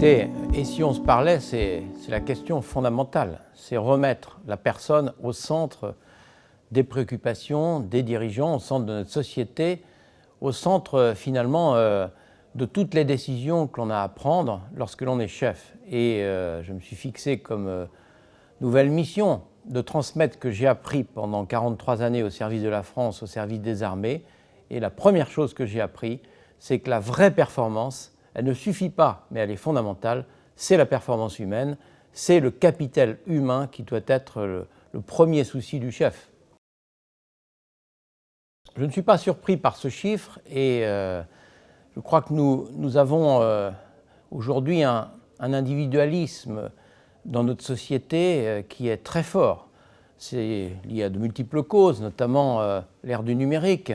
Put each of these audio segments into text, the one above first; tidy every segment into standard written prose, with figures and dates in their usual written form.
Écoutez, et si on se parlait, c'est la question fondamentale. C'est remettre la personne au centre des préoccupations des dirigeants, au centre de notre société, au centre finalement de toutes les décisions que l'on a à prendre lorsque l'on est chef. Et je me suis fixé comme nouvelle mission de transmettre ce que j'ai appris pendant 43 années au service de la France, au service des armées. Et la première chose que j'ai appris, c'est que la vraie performance, elle ne suffit pas, mais elle est fondamentale, c'est la performance humaine, c'est le capital humain qui doit être le premier souci du chef. Je ne suis pas surpris par ce chiffre et je crois que nous avons aujourd'hui un individualisme dans notre société qui est très fort. C'est lié à de multiples causes, notamment l'ère du numérique.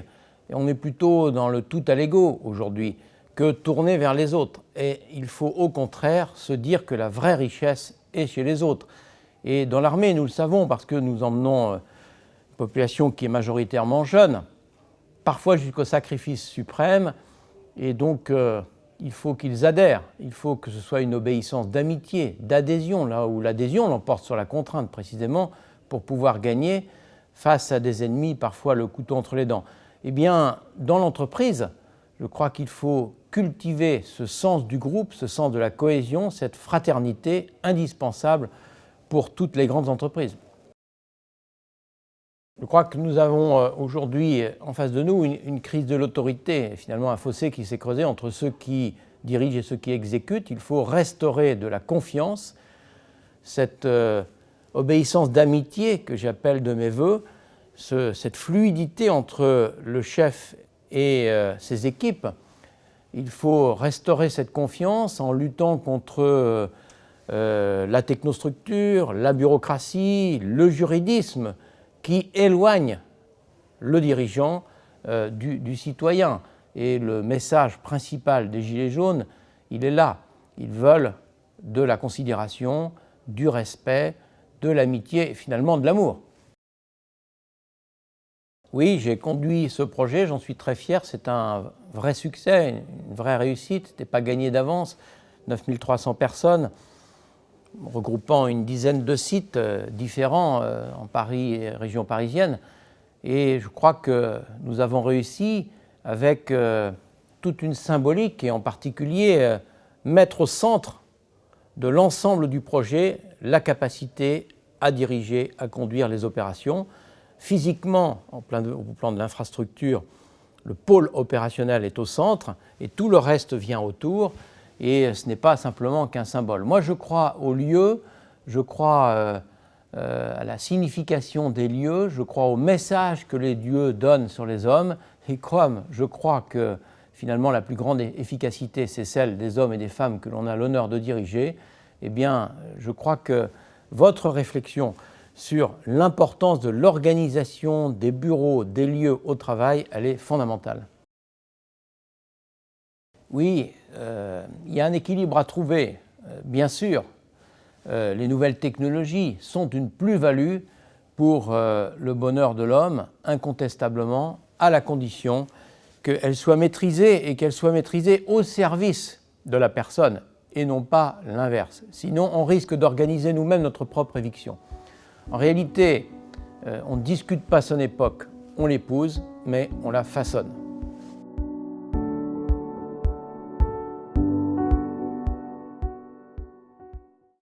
Et on est plutôt dans le tout à l'ego aujourd'hui que tourner vers les autres. Et il faut au contraire se dire que la vraie richesse est chez les autres. Et dans l'armée, nous le savons parce que nous emmenons une population qui est majoritairement jeune, parfois jusqu'au sacrifice suprême. Et donc, il faut qu'ils adhèrent. Il faut que ce soit une obéissance d'amitié, d'adhésion, là où l'adhésion l'emporte sur la contrainte précisément pour pouvoir gagner face à des ennemis, parfois le couteau entre les dents. Eh bien, dans l'entreprise, je crois qu'il faut cultiver ce sens du groupe, ce sens de la cohésion, cette fraternité indispensable pour toutes les grandes entreprises. Je crois que nous avons aujourd'hui en face de nous une crise de l'autorité, finalement un fossé qui s'est creusé entre ceux qui dirigent et ceux qui exécutent. Il faut restaurer de la confiance, cette obéissance d'amitié que j'appelle de mes voeux, cette fluidité entre le chef et ses équipes. Il faut restaurer cette confiance en luttant contre la technostructure, la bureaucratie, le juridisme qui éloigne le dirigeant du citoyen. Et le message principal des Gilets jaunes, il est là. Ils veulent de la considération, du respect, de l'amitié et finalement de l'amour. Oui, j'ai conduit ce projet, j'en suis très fier, c'est un vrai succès, une vraie réussite, ce n'était pas gagné d'avance, 9300 personnes, regroupant une dizaine de sites différents en Paris et région parisienne. Et je crois que nous avons réussi avec toute une symbolique et en particulier mettre au centre de l'ensemble du projet la capacité à diriger, à conduire les opérations. Physiquement, au plan de l'infrastructure, le pôle opérationnel est au centre et tout le reste vient autour et ce n'est pas simplement qu'un symbole. Moi, je crois aux lieux, je crois à la signification des lieux, je crois au message que les dieux donnent sur les hommes et comme je crois que finalement la plus grande efficacité, c'est celle des hommes et des femmes que l'on a l'honneur de diriger, eh bien, je crois que votre réflexion sur l'importance de l'organisation des bureaux, des lieux au travail, elle est fondamentale. Oui, il y a un équilibre à trouver. Bien sûr, les nouvelles technologies sont une plus-value pour le bonheur de l'homme, incontestablement, à la condition qu'elles soient maîtrisées et qu'elles soient maîtrisées au service de la personne et non pas l'inverse. Sinon, on risque d'organiser nous-mêmes notre propre éviction. En réalité, on ne discute pas son époque, on l'épouse, mais on la façonne.